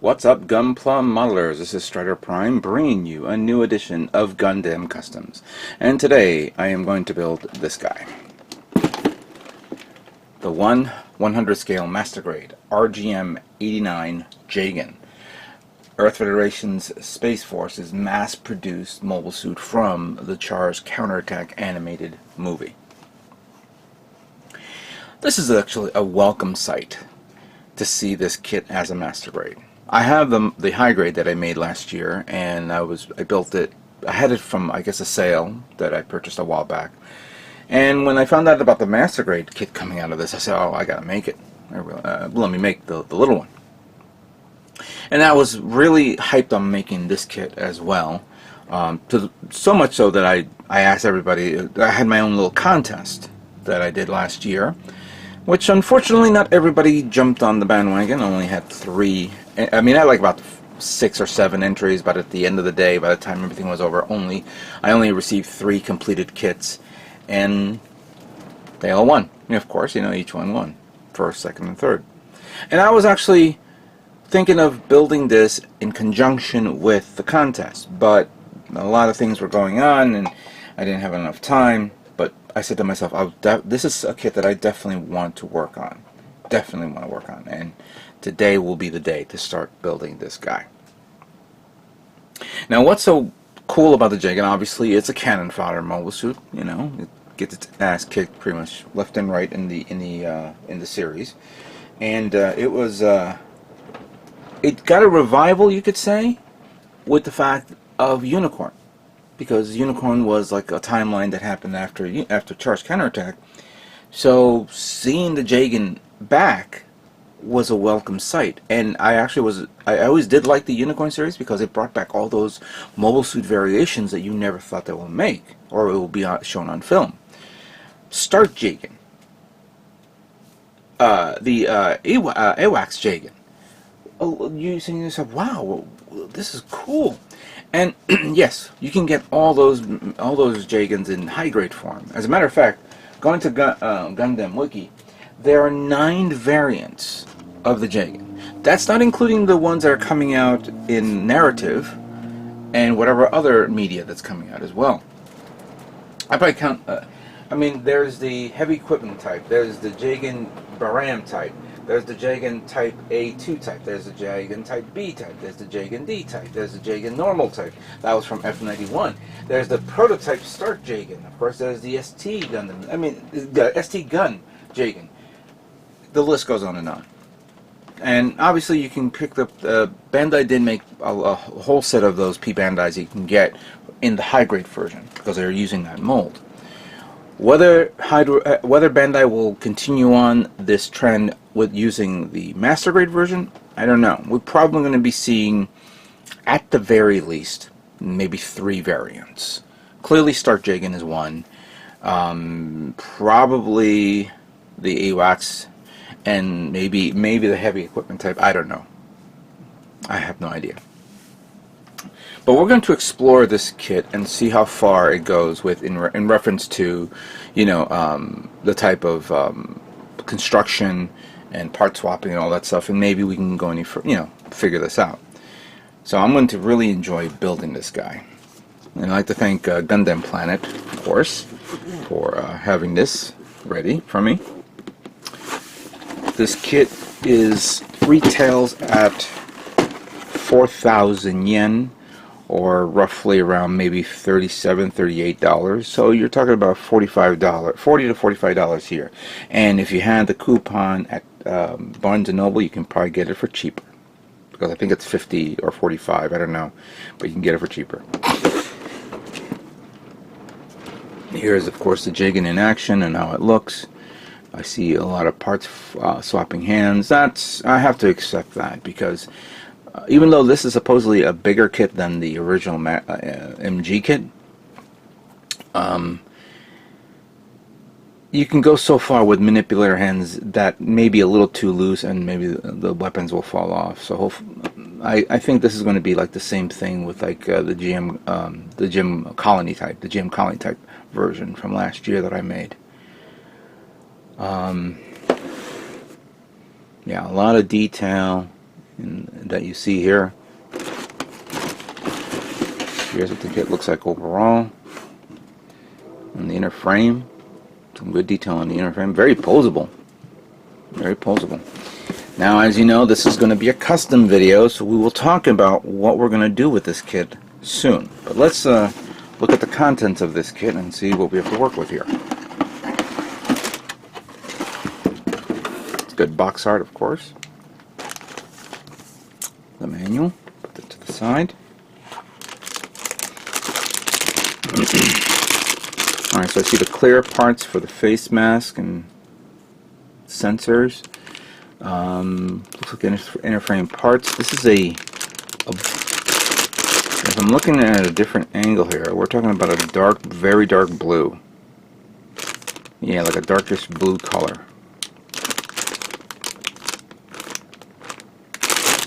What's up, Gunpla modelers? This is Strider Prime bringing you a new edition of Gundam Customs. And today I am going to build this guy. The 1/100 scale Master Grade RGM 89 Jegan. Earth Federation's Space Force's mass-produced mobile suit from the Char's Counterattack animated movie. This is actually a welcome sight to see this kit as a Master Grade. I have the high grade that I made last year, and I built it. I had it from, I guess, a sale that I purchased a while back. And when I found out about the Master Grade kit coming out of this, I said, "Oh, I gotta make it. Let me make the little one." And I was really hyped on making this kit as well. So much so that I asked everybody. I had my own little contest that I did last year, which unfortunately not everybody jumped on the bandwagon. I only had 3. I mean, I had like about 6 or 7 entries, but at the end of the day, by the time everything was over, I only received 3 completed kits, and they all won. And of course, each one won, first, second, and third. And I was actually thinking of building this in conjunction with the contest, but a lot of things were going on, and I didn't have enough time. But I said to myself, this is a kit that I definitely want to work on. Definitely want to work on. And today will be the day to start building this guy. Now, what's so cool about the Jegan? Obviously, it's a cannon fodder mobile suit. It gets its ass kicked pretty much left and right in the series, and it got a revival, you could say, with the fact of Unicorn. Because Unicorn was like a timeline that happened after Char's Counterattack. So seeing the Jegan back was a welcome sight. And I always did like the Unicorn series because it brought back all those mobile suit variations that you never thought they would make, or it will be shown on film. Start Jegan. The AWACS Jegan. You saying to yourself, "Wow, this is cool." And yes, you can get all those Jegans in high grade form. As a matter of fact, going to Gundam Wiki, there are 9 variants of the Jegan. That's not including the ones that are coming out in narrative and whatever other media that's coming out as well. I probably count. I mean, there's the heavy equipment type. There's the Jegan Baram type. There's the Jegan Type A2 type. There's the Jegan Type B type. There's the Jegan D type. There's the Jegan Normal type. That was from F91. There's the Prototype Start Jegan. Of course, there's the ST Gundam. I mean, the ST Gun Jegan. The list goes on and on. And obviously, you can pick up. Bandai did make a whole set of those P-bandais you can get in the high grade version because they're using that mold. Whether Bandai will continue on this trend with using the Master Grade version, I don't know. We're probably going to be seeing, at the very least, maybe 3 variants. Clearly, Start Jegan is one. Probably the AWACS, and maybe the heavy equipment type. I don't know. I have no idea. But we're going to explore this kit and see how far it goes with in reference to, the type of construction and part swapping and all that stuff, and maybe we can go any further, figure this out. So I'm going to really enjoy building this guy, and I'd like to thank GundamPlanet, of course, for having this ready for me. This kit retails at 4,000 yen. Or roughly around maybe $37, $38. So you're talking about $40 to $45 here. And if you had the coupon at Barnes & Noble, you can probably get it for cheaper. Because I think it's 50 or 45, I don't know. But you can get it for cheaper. Here is, of course, the Jegan in action and how it looks. I see a lot of parts swapping hands. I have to accept that because even though this is supposedly a bigger kit than the original MG kit, you can go so far with manipulator hands that may be a little too loose and maybe the weapons will fall off. So I think this is going to be like the same thing with like the GM Colony type version from last year that I made. Yeah, a lot of detail. that you see here. Here's what the kit looks like overall. And the inner frame, some good detail on the inner frame. Very posable. Very posable. Now, as you know, this is going to be a custom video, so we will talk about what we're going to do with this kit soon. But let's look at the contents of this kit and see what we have to work with here. It's good box art, of course. The manual, put that to the side. Alright, so I see the clear parts for the face mask and sensors. Looks like inner frame parts. This is if I'm looking at a different angle here, we're talking about a dark, very dark blue. Yeah, like a darkish blue color.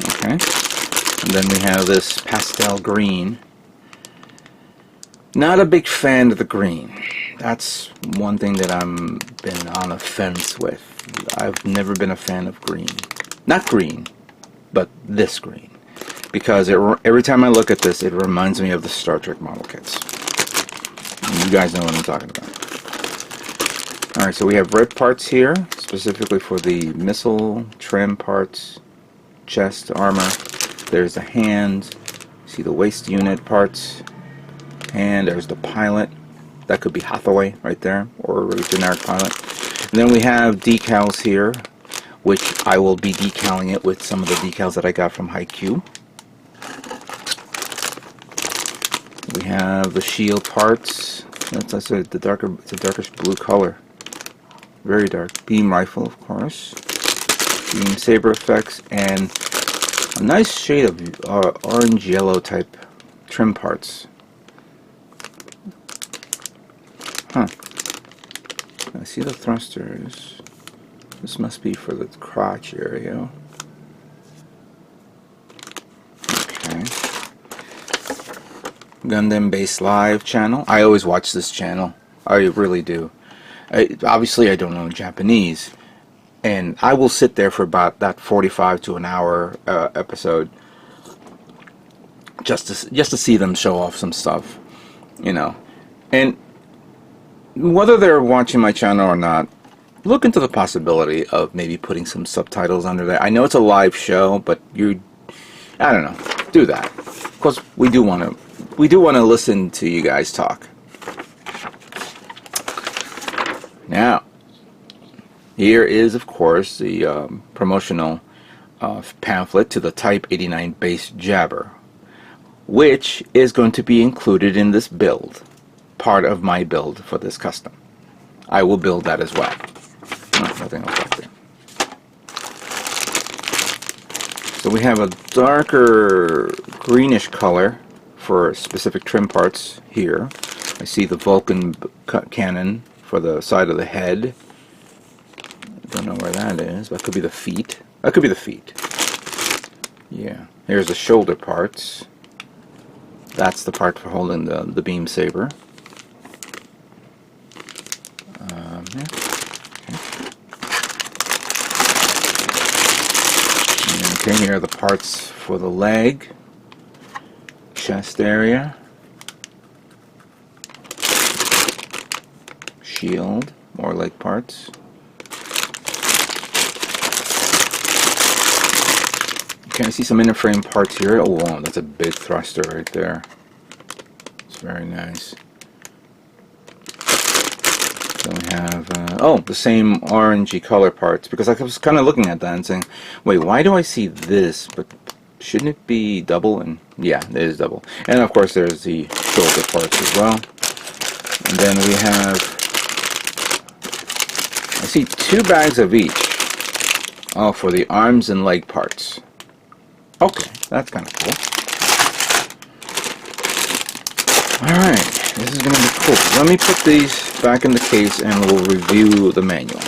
Okay. And then we have this pastel green. Not a big fan of the green. That's one thing that I'm been on a fence with. I've never been a fan of green. Not green, but this green. Because every time I look at this, it reminds me of the Star Trek model kits. And you guys know what I'm talking about. Alright, so we have red parts here, specifically for the missile trim parts, chest, armor. There's the hands. See the waist unit parts. And there's the pilot. That could be Hathaway right there, or a generic pilot. And then we have decals here, which I will be decaling it with some of the decals that I got from Haikyuu. We have the shield parts. That's the darker, it's a darkish blue color. Very dark. Beam rifle, of course. Beam saber effects, and a nice shade of orange yellow type trim parts. Huh. I see the thrusters. This must be for the crotch area. Okay. Gundam Base Live channel. I always watch this channel. I really do. Obviously, I don't know Japanese, and I will sit there for about that 45 to an hour episode just to see them show off some stuff, you know. And whether they're watching my channel or not, look into the possibility of maybe putting some subtitles under there. I know it's a live show, but I don't know, do that. Of course, we do want to listen to you guys talk. Now, here is, of course, the promotional pamphlet to the Type 89 base jabber, which is going to be included in this build. Part of my build for this custom. I will build that as well. No, nothing else back there. So we have a darker greenish color for specific trim parts here. I see the Vulcan cannon for the side of the head. I don't know where that is, but it could be the feet. That could be the feet. Yeah. Here's the shoulder parts. That's the part for holding the beam saber. Yeah. Okay, here are the parts for the leg, chest area, shield, more leg parts. Okay, I see some inner frame parts here. Oh wow, that's a big thruster right there. It's very nice. So we have, the same orangey color parts, because I was kind of looking at that and saying, wait, why do I see this, but shouldn't it be double? And yeah, it is double. And of course there's the shoulder parts as well. And then we have, I see 2 bags of each. Oh, for the arms and leg parts. Okay, that's kind of cool. Alright, this is going to be cool. Let me put these back in the case and we'll review the manual.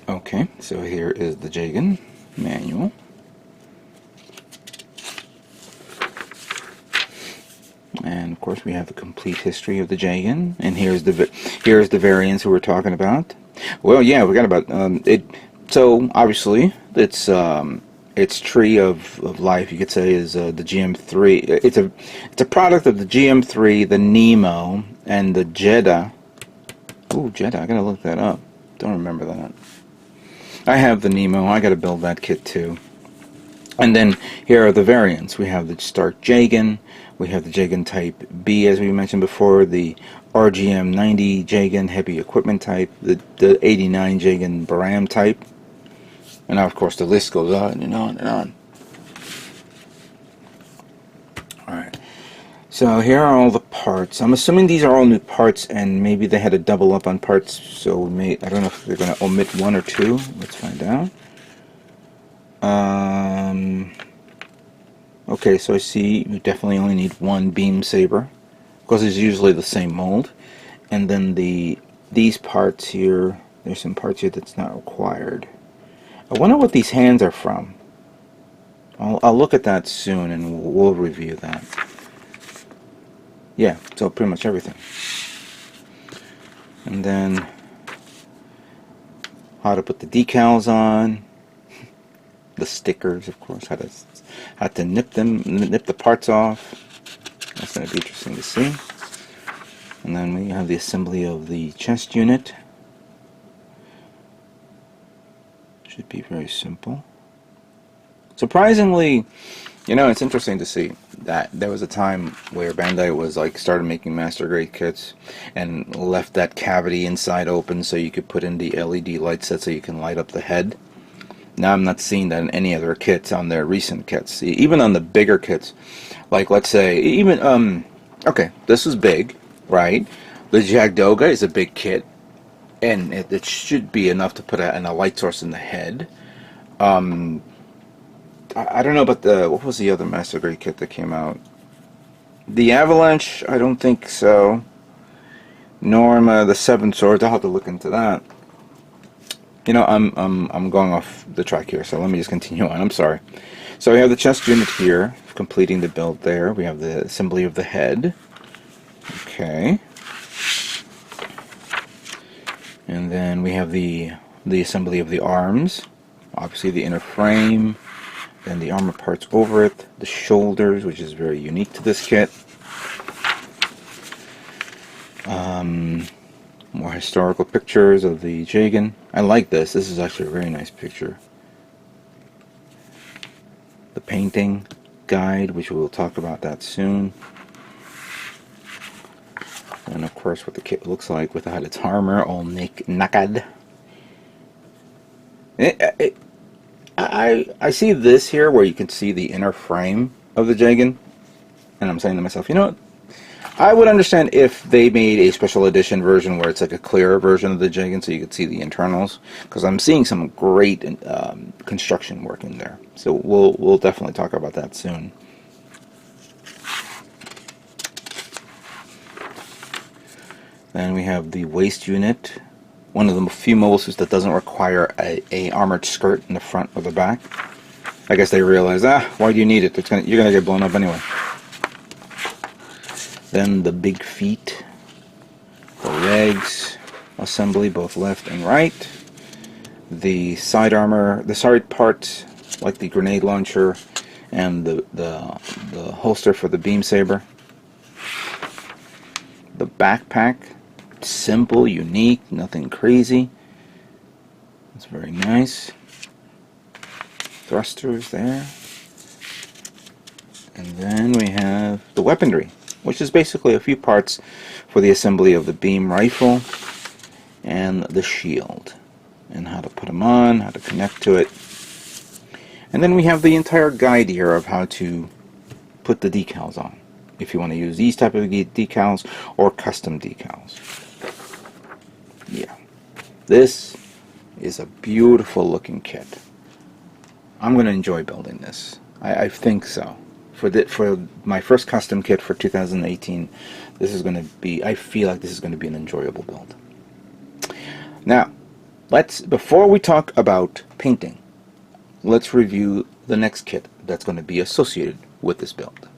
Okay, so here is the Jegan manual. And of course we have the complete history of the Jegan, and here's Here's the variants we were talking about. Well, yeah, we got about it. So obviously, its tree of life, you could say, is the GM3. It's a product of the GM3, the Nemo, and the Jeddah. Ooh, Jeddah! I gotta look that up. Don't remember that. I have the Nemo. I gotta build that kit too. And then here are the variants. We have the Stark Jegan. We have the Jegan Type B, as we mentioned before. The RGM 90 Jegan Heavy Equipment Type. The 89 Jegan Baram Type. And now, of course, the list goes on and on and on. Alright. So here are all the parts. I'm assuming these are all new parts, and maybe they had to double up on parts, so I don't know if they're going to omit one or two. Let's find out. Okay, so I see you definitely only need one beam saber, because it's usually the same mold. And then these parts here, there's some parts here that's not required. I wonder what these hands are from. I'll look at that soon, and we'll review that. Yeah, so pretty much everything. And then how to put the decals on, the stickers, of course, how to nip the parts off. That's going to be interesting to see. And then we have the assembly of the chest unit. Should be very simple. Surprisingly, you know, it's interesting to see that there was a time where Bandai was like started making master grade kits and left that cavity inside open so you could put in the LED light set so you can light up the head. Now I'm not seeing that in any other kits on their recent kits. Even on the bigger kits, like let's say even okay, this is big, right? The Jagdoga is a big kit, and it should be enough to put a light source in the head. I don't know about what was the other master grade kit that came out? The Avalanche, I don't think so. Nor the Seven Swords. I'll have to look into that. You know, I'm going off the track here, so let me just continue on. I'm sorry. So we have the chest unit here, completing the build there. We have the assembly of the head. Okay. And then we have the assembly of the arms. Obviously the inner frame. Then the armor parts over it. The shoulders, which is very unique to this kit. More historical pictures of the Jegan. I like this. This is actually a very nice picture. The painting guide, which we'll talk about that soon. And of course what the kit looks like without its armor, all naked. I see this here where you can see the inner frame of the Jegan, and I'm saying to myself, you know what? I would understand if they made a special edition version where it's like a clearer version of the Jegan so you could see the internals, because I'm seeing some great construction work in there. So we'll definitely talk about that soon. Then we have the waist unit, one of the few mobile suits that doesn't require a armored skirt in the front or the back. I guess they realized, why do you need it? You're gonna get blown up anyway. Then the big feet, the legs assembly, both left and right. The side armor, the side parts like the grenade launcher and the holster for the beam saber. The backpack, simple, unique, nothing crazy. It's very nice. Thrusters there. And then we have the weaponry, which is basically a few parts for the assembly of the beam rifle and the shield, and how to put them on, how to connect to it. And then we have the entire guide here of how to put the decals on, if you want to use these type of decals or custom decals. Yeah, this is a beautiful looking kit. I'm going to enjoy building this. I think so. For my first custom kit for 2018, this is going to be, I feel like this is going to be an enjoyable build. Now, before we talk about painting, let's review the next kit that's going to be associated with this build.